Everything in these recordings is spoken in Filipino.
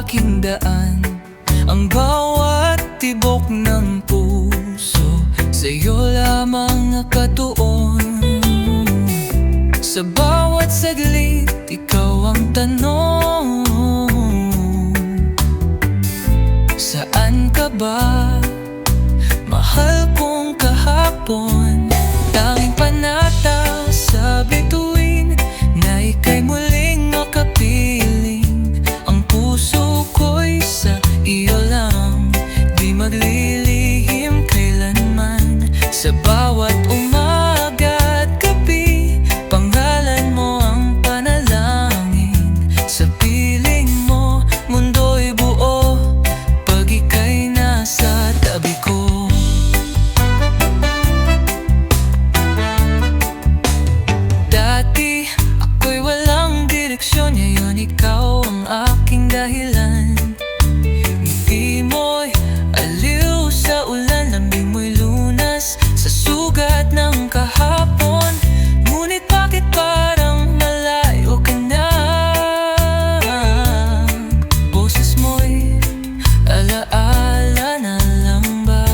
aking daan, ang bawat tibok ng puso, sa'yo lamang nakatuon. Sa bawat saglit, ikaw ang tanong, saan ka ba? Mahal kong kahapon, tanging panata sa bituin na ika'y muling makapiling. Ang puso ko'y sa iyo lang, di maglilihim kailanman. Sa bawat umaga at gabi, pangalan mo ang panalangin. Sa piling mo, mundo'y buo pag ika'y nasa tabi ko. Dati ako'y walang direksyon, ngayon ikaw ang aking dahilan. Ngiti mo'y aliw sa ulan, lambing mo'y lunas sa sugat ng kahapon. Ngunit bakit parang malayo ka na? Boses mo'y alaala na lang ba?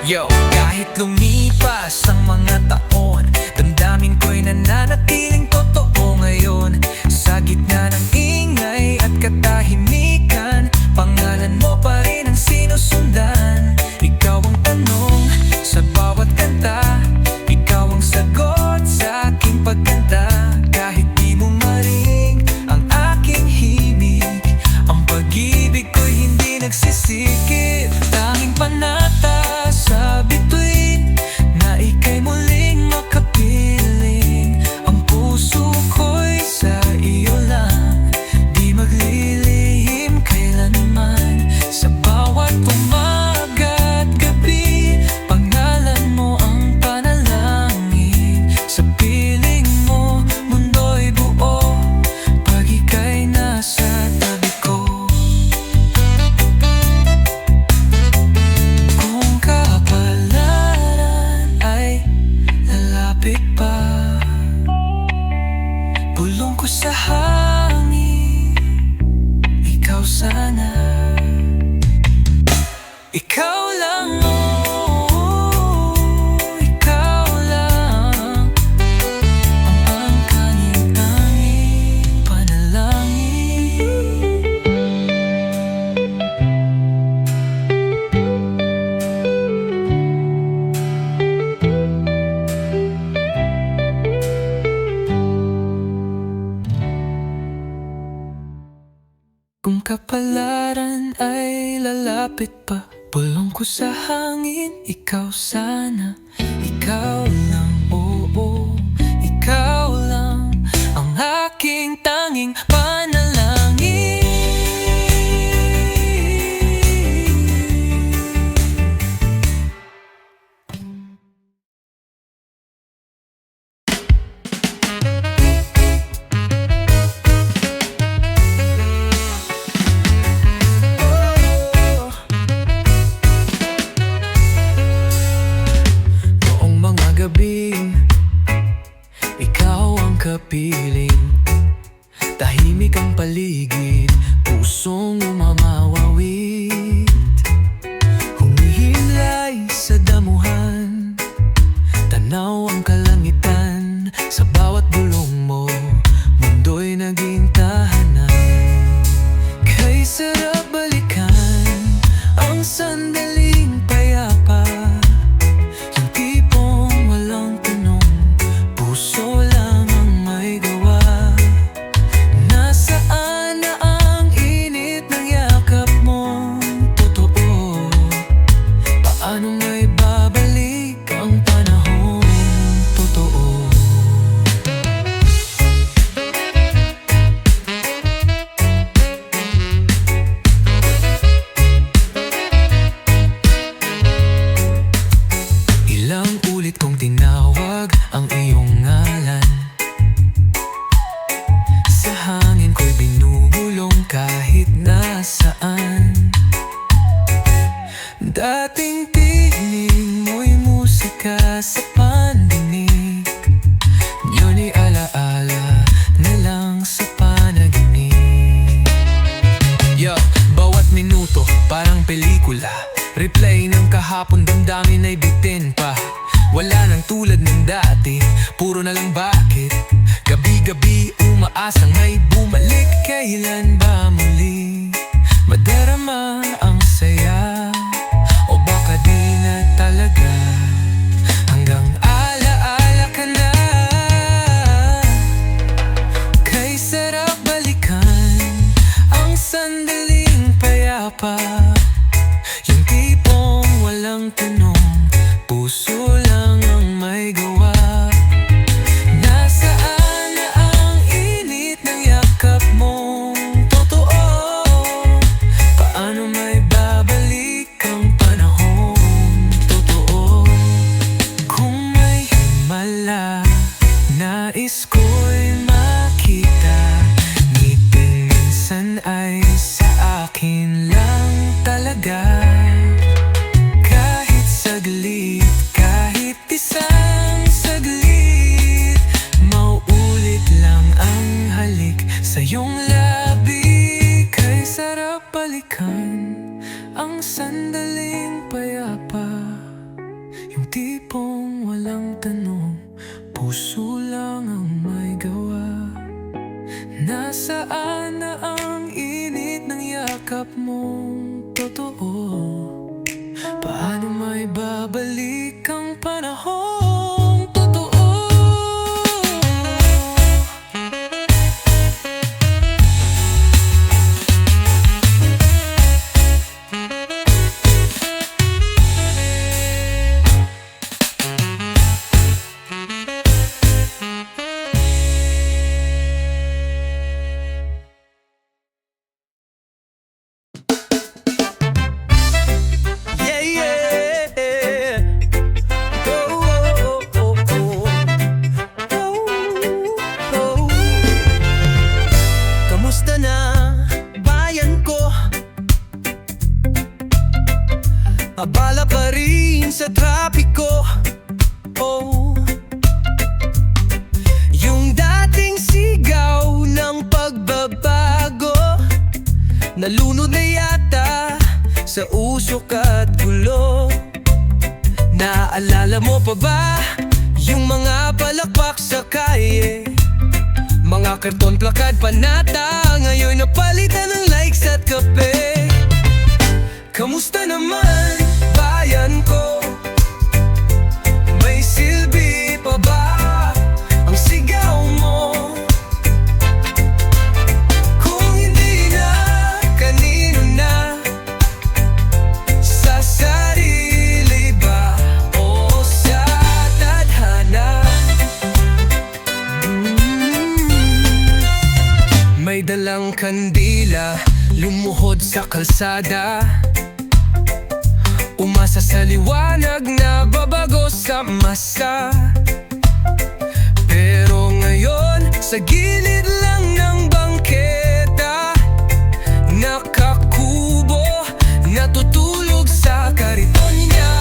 Yo, kahit lumipas ang mga taon, damdamin ko'y nananatiling totoo ngayon. Sa gitna ng ingay at katahimikan, pangalan mo pa rin ang sinusundan. Ikaw ang tanong sa bawat kanta, ikaw ang sagot sa aking pagkanta. Kahit di mo maring ang aking himig, ang pag-ibig ko'y hindi nagsisikip. Tanging panata sa bituin na ika'y muling makapiling. Ang puso ko'y sa iyo lang, di maglilihim kailanman. Sa bawat umaga at gabi, pangalan mo ang panalangin. Sa piling mo, mundo'y buo pag ika'y nasa tabi ko. Kung kapalaran ay lalapit pa, bulong ko sa hangin, ikaw sana. Ikaw lang, oh, ikaw lang ang kaninanging panalangin. Kung kapalaran ay lalapit pa, bulong ko sa hangin, ikaw sana. Ikaw lang, oo, ikaw lang ang aking tanging panalangin. Noong mga gabing ikaw ang kapiling, tahimik ang paligid, pusong umamawawit. Humihimlay sa damuhan, tanaw ang kalangitan. Sa bawat bulong mo, mundo'y naging tahanan. Kay sarap balikan ang sandaling payapa, yung tipong walang tanong, puso lang ang may gawa. Nasaan na ang init ng yakap mo? Totoo, paano may babalik ang panahon? Totoo. Ilang ulit kong tinawag ang iyong ngalan, sa hangin ko'y binubulong kahit nasaan. Dating piling mo'y musika sa pandinig, yun ay alaala na lang sa panaginip. parang pelikula. Replay ng kahapon, damdamin ay bitin pa. Wala nang tulad ng dati, puro na lang bakit. Gabi-gabi umaasang ay bumalik. Kailan ba muli madarama ang saya? O baka di na talaga, hanggang alaala ka na. Kay sarap balikan ang sandaling payapa, yung tipong walang tanong, puso lang ang may gawa. Nasaan na ang init ng yakap mong totoo? Paano may babalik ang panahong totoo? Kung may himala, nais ko'y makita. Ngipin minsan ay sa akin lang talaga. Kahit saglit, kahit isang saglit, mauulit lang ang halik sa iyong labi. Kay sarap balikan ang sandaling payapa, yung tipong walang tanong, puso lang ang may gawa. Nasaan na ang init ng yakap mong totoo? Paano may babalik ang panahong totoo? Kamusta na, bayan ko? Abala pa rin sa trapiko. Oh, yung dating sigaw ng pagbabago, nalunod na yata sa usok at gulo. Naalala mo pa ba yung mga palakpak sa kalye? Mga karton, plakad, panata, ngayon napalitan ng likes at kape. Kamusta naman, bayan ko? May silbi pa ba ang sigaw mo? Kung hindi na, kanino na? Sa sarili ba o sa tadhana? May dalang kandila, lumuhod sa kalsada, umasa sa liwanag na babago sa masa. Pero ngayon, sa gilid lang ng bangketa, nakakubo, natutulog sa kariton niya.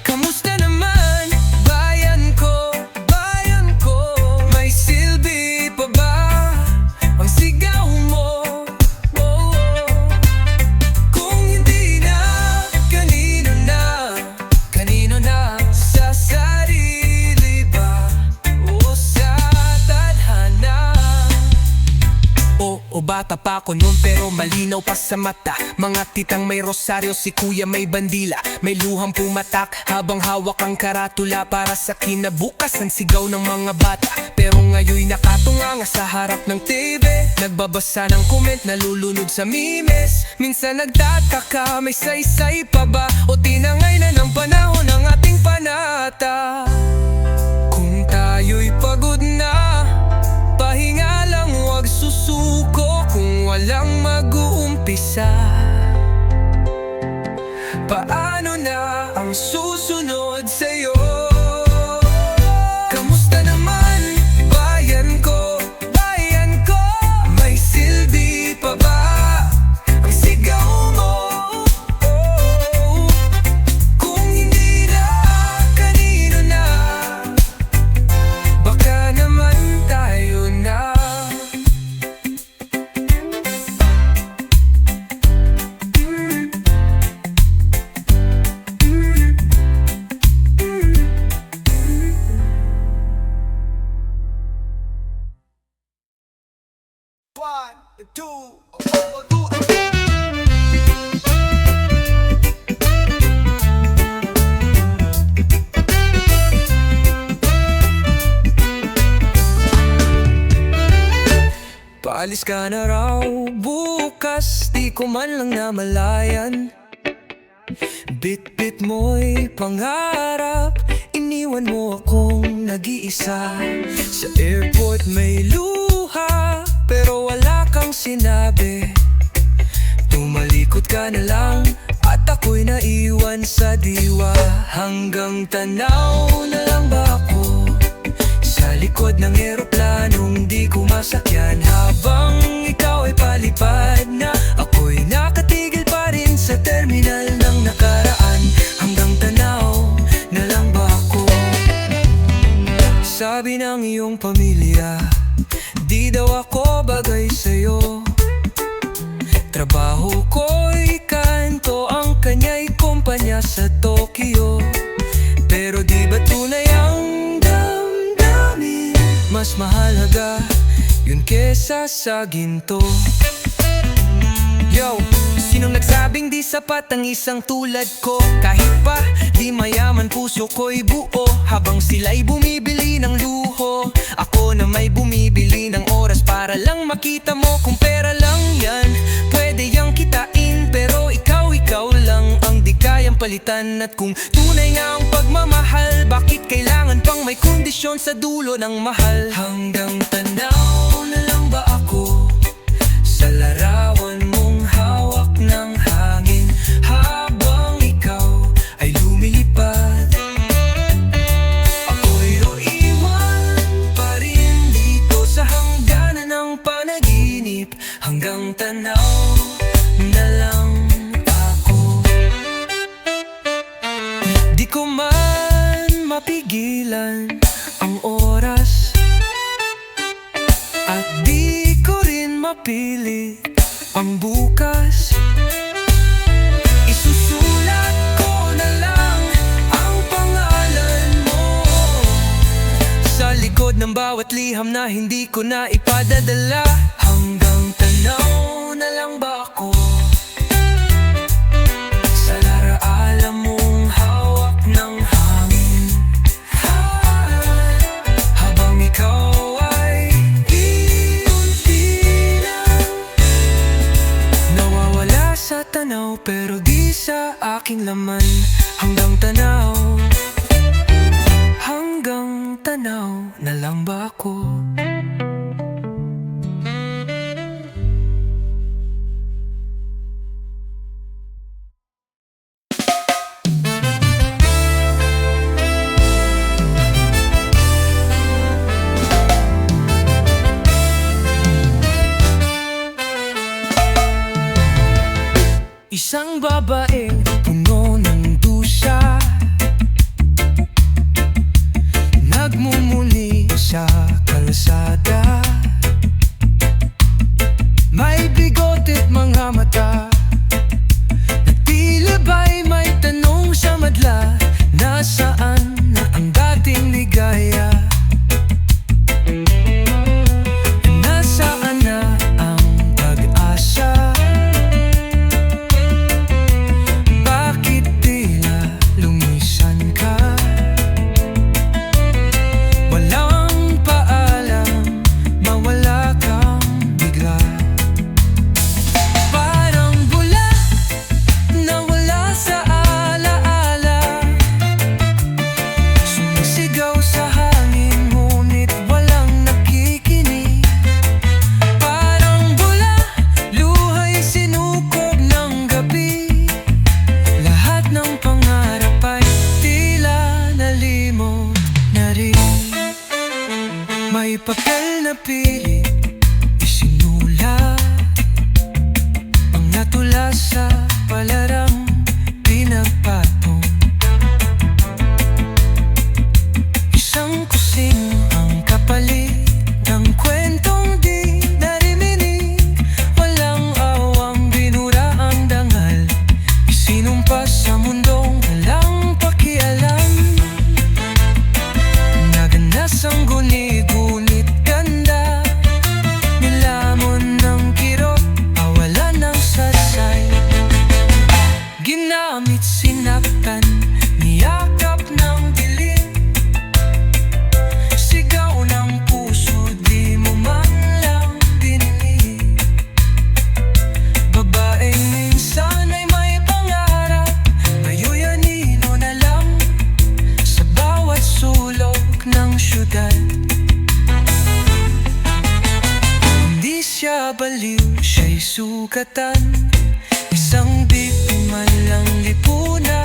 Kamusta naman, bayan ko? Bayan ko, may silbi pa ba ang sigaw mo? Oh, kung hindi na, kanino na? Kanino na? Sa sarili ba o sa tadhana? O bata pa ako noon pero malinaw pa sa mata. Mga titang may rosaryo, si kuya may bandila, may luhang pumatak habang hawak ang karatula para sa kinabukas ng sigaw ng mga bata. Pero ngayon nakatunganga sa harap ng TV, nagbabasa ng comment, nalulunod sa memes. Minsan nagtataka, may saysay pa ba o tinangay na ng panahon ng ating panata? Kung tayo'y pagod na, pahinga lang, huwag susuko kung walang mag-uumpisa. Paano na ang susunod sa'yo? Kamusta naman, bayan ko? Bayan ko, may silbi pa ba ang sigaw mo? Oh, kung hindi na, kanino na? Aalis ka na raw bukas, di ko man lang namalayan. Bit-bit mo'y pangarap, iniwan mo akong nag-iisa. Sa airport may luha, pero wala kang sinabi. Tumalikod ka na lang, at ako'y naiwan sa diwa. Hanggang tanaw na lang ba ako sa likod ng eroplanong di ko masakyan? Habang ikaw ay palipad na, ako'y nakatigil pa rin sa terminal ng nakaraan. Hanggang tanaw na lang ba ako? Sabi ng iyong pamilya, di daw ako bagay sa'yo. Trabaho ko'y kanto, ang kanya'y kumpanya sa Tokyo. Pero di ba tunay ang damdamin? Mas mahalaga yun kesa sa ginto. Yo, sinong nagsabing di sapat ang isang tulad ko? Kahit pa di mayaman, puso ko'y buo. Habang sila'y bumibili ng luho, ako na may bumibili ng oras para lang makita mo. Kung pera lang yan, pwede yang kitain, pero ikaw lang ang di kayang palitan. At kung tunay nga ang pagmamahal, bakit kailangan pang may kondisyon sa dulo ng mahal? Hanggang tanaw na lang ba ako sa larawan mong hawak ng hangin, habang ikaw ay lumilipad? Ako'y iwan pa rin dito sa hangganan ng panaginip. Hanggang tanaw na lang ako. Di ko man mapigilan ang oras, at di ko rin mapilit ang bukas. Isusulat ko na lang ang pangalan mo sa likod ng bawat liham na hindi ko na ipadadala. Hanggang tanaw na lang ba ako sa laraalam mong hawak ng hangin, habang ikaw ay unti na nawawala sa tanaw, pero di sa aking laman. Hanggang tanaw na lang ba ako? Isang babaeng puno ng dusya, nagmumuli sa kalsada. May bigote't mga mata, at tila ba'y may tanong sa madla. Nasaan na ang dating ligaya? Nasaan na ang pag-asa? Bakit tila lumisan ka? Walang paalam, mawala kang bigla. Parang bula na wala sa alaala, sumisigaw sa hangin ngunit walang nakikinig. Parang bula, luha'y sinukob ng gabi. Lahat ng pangarap ay tila nalimot na rin. May papel na pilit isinulat, ang natula sa palarang pinagpatong. Isang kusing ang kapalit ng kwentong di naririnig. Walang awang binura ang dangal, isinumpas sa mundong walang pakialam. Naganas ang guni-gunit ganda, nilamon ng kirot, awalan ng sarsay. sugatan. Isang biktima lang lipunan.